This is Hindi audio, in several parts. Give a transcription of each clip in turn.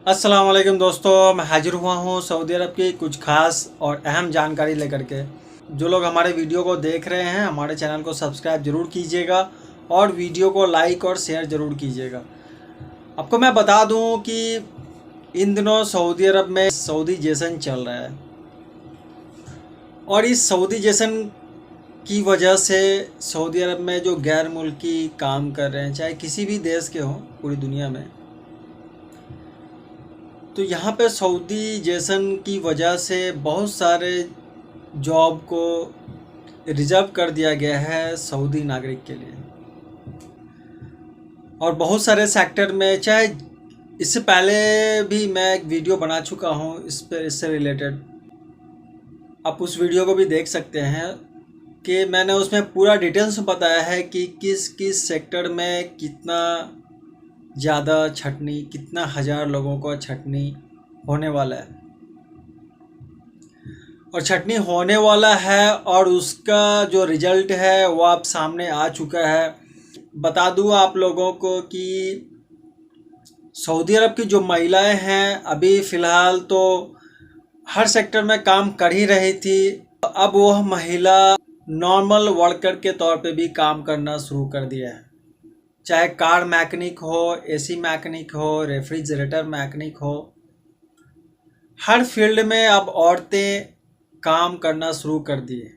अस्सलाम वालेकुम दोस्तों, मैं हाजिर हुआ हूँ सऊदी अरब की कुछ खास और अहम जानकारी लेकर के। जो लोग हमारे वीडियो को देख रहे हैं हमारे चैनल को सब्सक्राइब ज़रूर कीजिएगा और वीडियो को लाइक और शेयर ज़रूर कीजिएगा। आपको मैं बता दूँ कि इन दिनों सऊदी अरब में सऊदी जश्न चल रहा है और इस सऊदी जश्न की वजह से सऊदी अरब में जो गैर मुल्की काम कर रहे हैं, चाहे किसी भी देश के हों पूरी दुनिया में, तो यहाँ पे सऊदी जश्न की वजह से बहुत सारे जॉब को रिजर्व कर दिया गया है सऊदी नागरिक के लिए। और बहुत सारे सेक्टर में, चाहे इससे पहले भी मैं एक वीडियो बना चुका हूँ इस पर, इससे रिलेटेड आप उस वीडियो को भी देख सकते हैं कि मैंने उसमें पूरा डिटेल्स बताया है कि किस किस सेक्टर में कितना ज़्यादा छटनी, कितना हज़ार लोगों को छटनी होने वाला है और छटनी होने वाला है और उसका जो रिज़ल्ट है वो आप सामने आ चुका है। बता दूँ आप लोगों को कि सऊदी अरब की जो महिलाएं हैं अभी फ़िलहाल तो हर सेक्टर में काम कर ही रही थी, अब वह महिला नॉर्मल वर्कर के तौर पे भी काम करना शुरू कर दिया है। चाहे कार मैकेनिक हो, एसी मैकेनिक हो, रेफ्रिजरेटर मैकेनिक हो, हर फील्ड में अब औरतें काम करना शुरू कर दिए।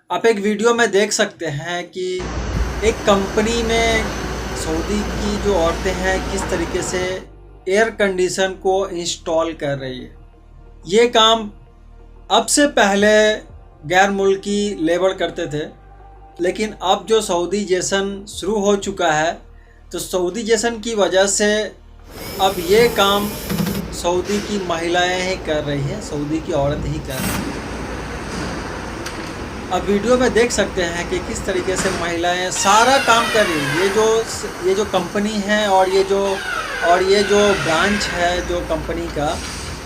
आप एक वीडियो में देख सकते हैं कि एक कंपनी में सऊदी की जो औरतें हैं किस तरीके से एयर कंडीशन को इंस्टॉल कर रही है। ये काम अब से पहले गैर मुल्की लेबर करते थे, लेकिन अब जो सऊदी जश्न शुरू हो चुका है तो सऊदी जश्न की वजह से अब ये काम सऊदी की महिलाएं ही कर रही हैं, सऊदी की औरत ही कर रही है। अब वीडियो में देख सकते हैं कि किस तरीके से महिलाएं सारा काम कर रही हैं। ये जो कंपनी है और ये जो ब्रांच है जो कंपनी का,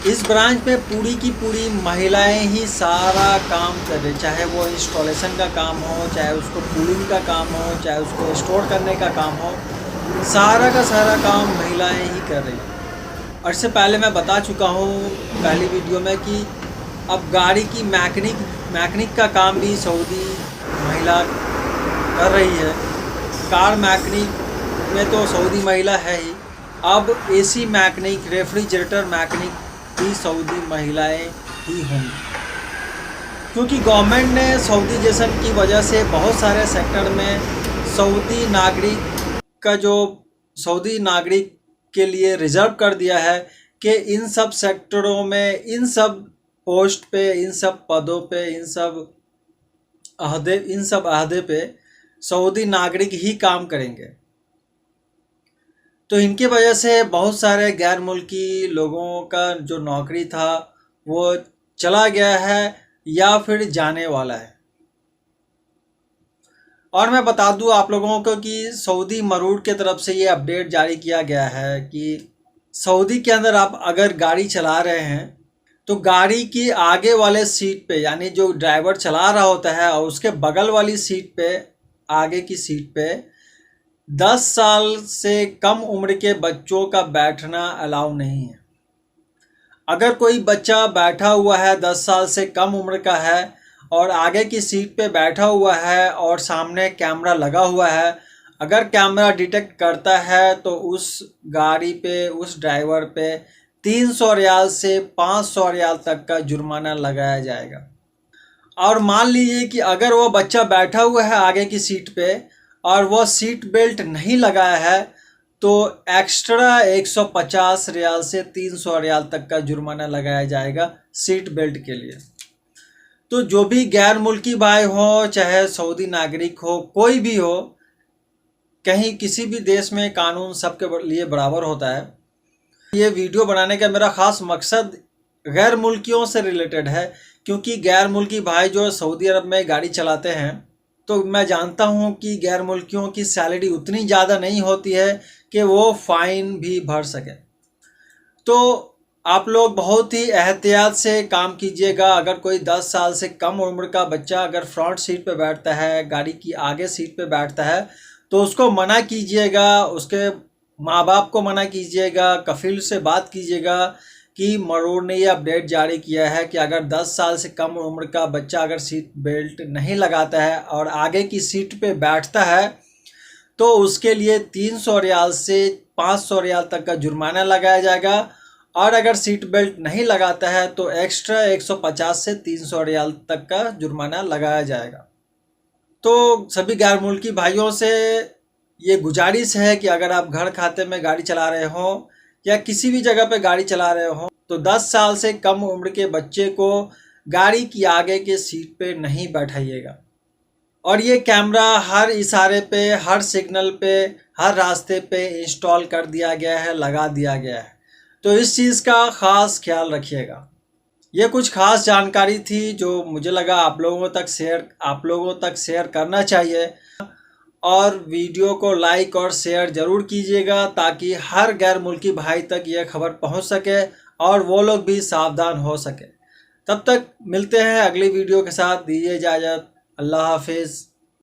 इस ब्रांच में पूरी की पूरी महिलाएं ही सारा काम कर रही, चाहे वो इंस्टॉलेशन का काम हो, चाहे उसको कूलिंग का काम हो, चाहे उसको स्टोर करने का काम हो, सारा का सारा काम महिलाएं ही कर रही। और इससे पहले मैं बता चुका हूँ पहली वीडियो में कि अब गाड़ी की मैकेनिक का काम भी सऊदी महिला कर रही है। कार मैकेनिक में तो सऊदी महिला है ही, अब एसी मैकेनिक, रेफ्रिजरेटर मैकेनिक भी सऊदी महिलाएं ही होंगी, क्योंकि गवर्नमेंट ने सऊदी जश्न की वजह से बहुत सारे सेक्टर में सऊदी नागरिक के लिए रिजर्व कर दिया है कि इन सब सेक्टरों में, इन सब पोस्ट पे, इन सब पदों पे, इन सब अहदे पे सऊदी नागरिक ही काम करेंगे। तो इनकी वजह से बहुत सारे गैर मुल्की लोगों का जो नौकरी था वो चला गया है या फिर जाने वाला है। और मैं बता दूं आप लोगों को कि सऊदी मरूड के तरफ से ये अपडेट जारी किया गया है कि सऊदी के अंदर आप अगर गाड़ी चला रहे हैं तो गाड़ी की आगे वाले सीट पे, यानी जो ड्राइवर चला रहा होता है और उसके बगल वाली सीट पे, आगे की सीट पे 10 साल से कम उम्र के बच्चों का बैठना अलाउ नहीं है। अगर कोई बच्चा बैठा हुआ है 10 साल से कम उम्र का है और आगे की सीट पे बैठा हुआ है और सामने कैमरा लगा हुआ है, अगर कैमरा डिटेक्ट करता है तो उस गाड़ी पे, उस ड्राइवर पे 300 रियाल से 500 रियाल तक का जुर्माना लगाया जाएगा। और मान लीजिए कि अगर वो बच्चा बैठा हुआ है आगे की सीट पे और वो सीट बेल्ट नहीं लगाया है तो एक्स्ट्रा 150 रियाल से 300 रियाल तक का जुर्माना लगाया जाएगा सीट बेल्ट के लिए। तो जो भी गैर मुल्की भाई हो, चाहे सऊदी नागरिक हो, कोई भी हो, कहीं किसी भी देश में कानून सबके लिए बराबर होता है। ये वीडियो बनाने का मेरा ख़ास मकसद गैर मुल्कियों से रिलेटेड है, क्योंकि गैर मुल्की भाई जो सऊदी अरब में गाड़ी चलाते हैं तो मैं जानता हूँ कि गैर मुल्कियों की सैलरी उतनी ज़्यादा नहीं होती है कि वो फ़ाइन भी भर सके। तो आप लोग बहुत ही एहतियात से काम कीजिएगा। अगर कोई 10 साल से कम उम्र का बच्चा अगर फ्रंट सीट पे बैठता है, गाड़ी की आगे सीट पे बैठता है, तो उसको मना कीजिएगा, उसके माँ बाप को मना कीजिएगा, कफिल से बात कीजिएगा कि मरोड़ ने ये अपडेट जारी किया है कि अगर 10 साल से कम उम्र का बच्चा अगर सीट बेल्ट नहीं लगाता है और आगे की सीट पे बैठता है तो उसके लिए 300 रियाल से 500 रियाल तक का जुर्माना लगाया जाएगा, और अगर सीट बेल्ट नहीं लगाता है तो एक्स्ट्रा 150 से 300 रियाल तक का जुर्माना लगाया जाएगा। तो सभी गैर मुल्की भाइयों से ये गुजारिश है कि अगर आप घर खाते में गाड़ी चला रहे हो या किसी भी जगह पे गाड़ी चला रहे हो तो 10 साल से कम उम्र के बच्चे को गाड़ी की आगे के सीट पे नहीं बैठाइएगा। और ये कैमरा हर इशारे पे, हर सिग्नल पे, हर रास्ते पे इंस्टॉल कर दिया गया है, लगा दिया गया है। तो इस चीज़ का ख़ास ख्याल रखिएगा। ये कुछ खास जानकारी थी जो मुझे लगा आप लोगों तक शेयर करना चाहिए। और वीडियो को लाइक और शेयर ज़रूर कीजिएगा ताकि हर गैर मुल्की भाई तक यह खबर पहुंच सके और वो लोग भी सावधान हो सके। तब तक मिलते हैं अगली वीडियो के साथ। दीजिए इजाज़त। अल्लाह हाफिज़।